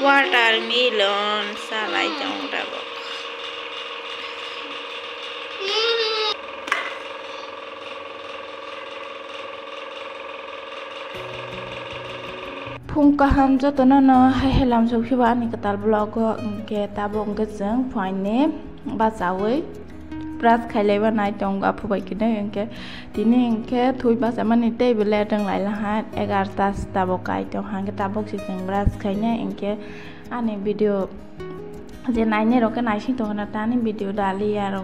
watermelon salai trong ra bọc phung ka ham cho tao nó hay làm số khi bạn cái tal blog cái ta bông cái dưỡng phải nếp ba sáu ấy brush khai lấy vào này trong gặp phụ bảy cái này cái tí này cái thui ba sáu mình tê bị lẹ trong lại là hát egarta ta bọc cái trong hàng cái ta bọc xịt trong brush khai nhá cái anh video giờ này này rồi cái này xin tôi là ta nên video đali à rồi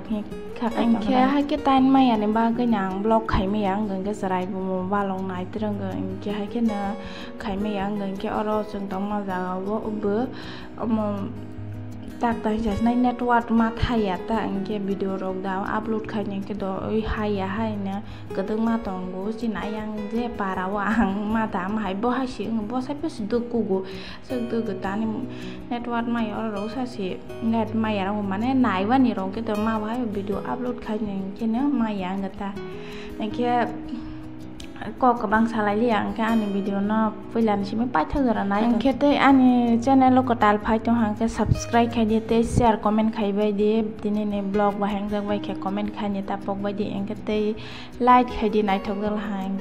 anh kia hai cái tay mày anh em ba cái nhang blog khai mày ăn gần cái sợi bùn ba lòng này từ gần anh kia hai cái nè khai mày ăn gần cái oro chân tông mà giờ bữa tak tay just này network mà thay à ta anh kia video rồi đào upload khai những cái đó hay à hay nè cái thứ mà toàn bộ chỉ nãy ăn dễ para ăn mà ta mà hay bỏ hay xí người bỏ sai biết sự được cũ sự được cái ta nên network mày ở đâu sao xí net mày ở đâu mà này vẫn nhiều rồi cái đó mà hay video upload khai những cái nữa mày ăn người ta anh kia có các bạn xài lại cái anh video nó với lần chỉ mới bắt thử rồi này anh kia tới anh channel lo có tal phải trong hàng cái subscribe khai đi tới share comment khai về đi tin nên blog và hàng ra về khai comment khai như ta bọc về đi anh cái tới like khai đi này thôi là hàng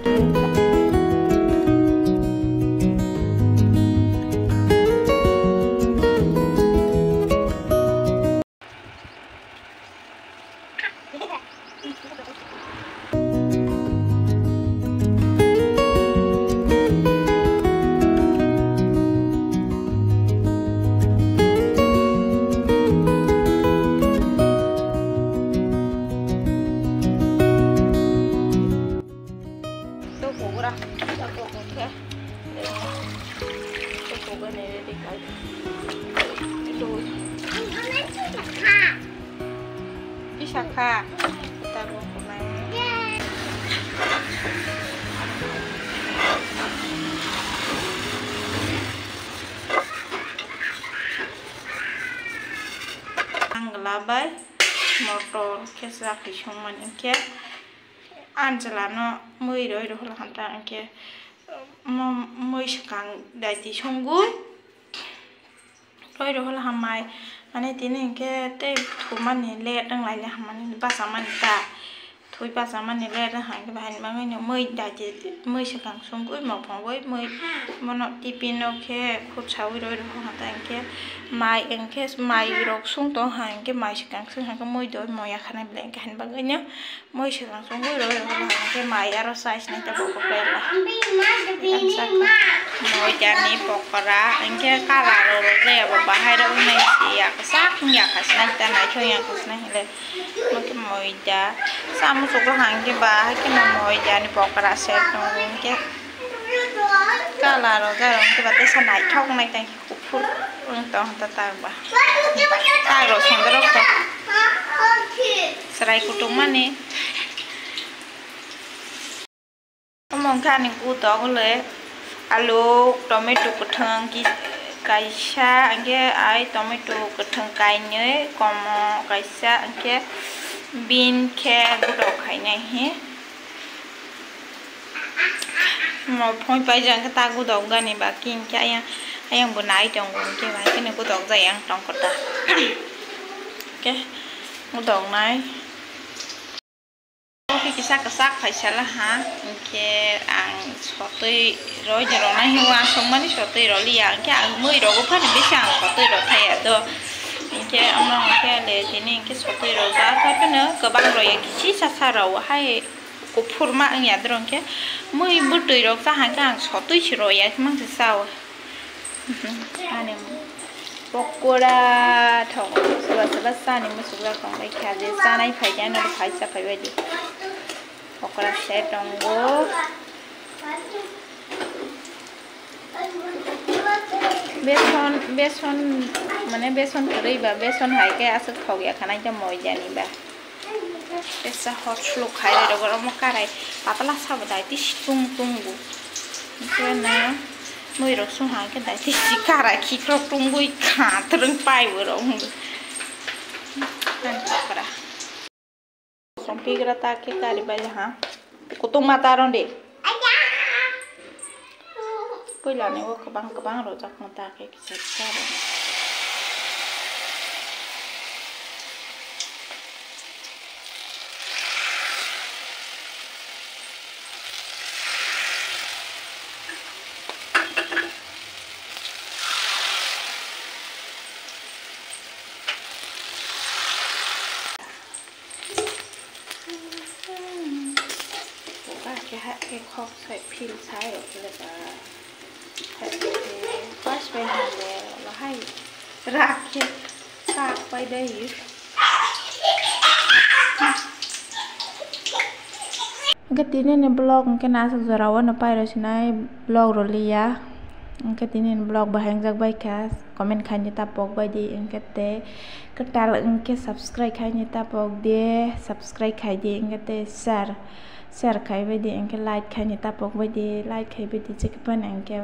Saka kita buku main anglabai motor kesak di cuman ke anjalano mui roi lah hantar ke mui sekang dari sungguh roi lah hamai anh tin này cái tê thu man này lẹ đang lại là man ba sáu man ta thôi ba sáu man này lẹ đang hàng cái bài mà người mới đại chỉ mới sẽ càng xuống cuối một phòng với mới mà nó đi pin ok khúc sáu rồi không hạt anh cái mai anh cái mai rồi xuống tổ hàng cái mai sẽ càng xuống hàng cái mới đổi mồi khả năng lẹ cái hành bằng cái nhá mới sẽ càng xuống cuối rồi hàng cái mai ở size này ta bọc cái là mồi chả ní bọc ra anh cái cá là rồi lẹ bọc ba hai đâu này thì cái xác nhà cái này ta này cho nhà cái này là một cái mồi chả sao một số hàng cái bà cái mà mồi chả ní bọc ra sẽ nó cái cá là rồi cái bà tới sau này trong này tay phút tao ta bà ta rồi xong cái đó thôi serai kutuman nih ngomong kan yang kuto le alu tomato kethang kaisa angke ai tomato kethang kainye komo kaisa angke bin ke kuto kainye he mo phoi pai jang ka ta kuto gani ba kin ka yang bunai trong ke ba cái này kuto dai yang trong kota ke kuto này khi cái phải sẽ là hả cái ăn sọt tươi rồi giờ nó hay qua xong mấy sọt tươi rồi liền cái ăn mới rồi cũng phát hiện biết rằng sọt tươi rồi thay à được cái ông nó cái để thế nên cái sọt tươi rồi giá thấy cái nữa cơ bản rồi cái chi xa rồi hay cục phun mà anh nhặt rồi cái mới bữa tươi rồi ra hàng cái ăn sọt tươi chỉ rồi vậy mang từ sau anh em pokora thong sebab sana ni masuklah kong baik aja sana ini phải jangan ada phải sa phải vậy đi pokora saya tunggu beson mana beson kering ba beson hai cái asal thau ya khana cho mồi jani ba besa hot sluk hai rồi kalau mau karai patlah sahabat tadi tunggu cái này mới rồi xuống hàng cái này thì chỉ cả lại khi có tung vui cả thường bay vừa rồi nên chắc là xong khi cái ta cái đi bây giờ hả cô tung mata rồi đi खैलानि वो गोबां रजak ngetake besar. Cái kho phải pin sai ở cái là phải washไปหาแล้วให้รากไปได้อยู่Katinin blog ke nasa zarawan apa ya sini blog rolia katinin blog bahang jak baik kas komen kanya tapok baik di engkete ketal engke subscribe kanya tapok dia subscribe kaya engkete share kaya baik di engke like kanya tapok baik di like kaya baik di cekapan engke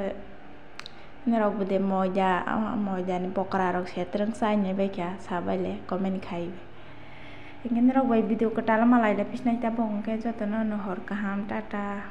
nerok bude moja ni pokra rok saya terang sanya baik ya sabar le komen kaya Ingin rok bayi video ketal malai lepis naik tabung ke jotono nohor kaham tata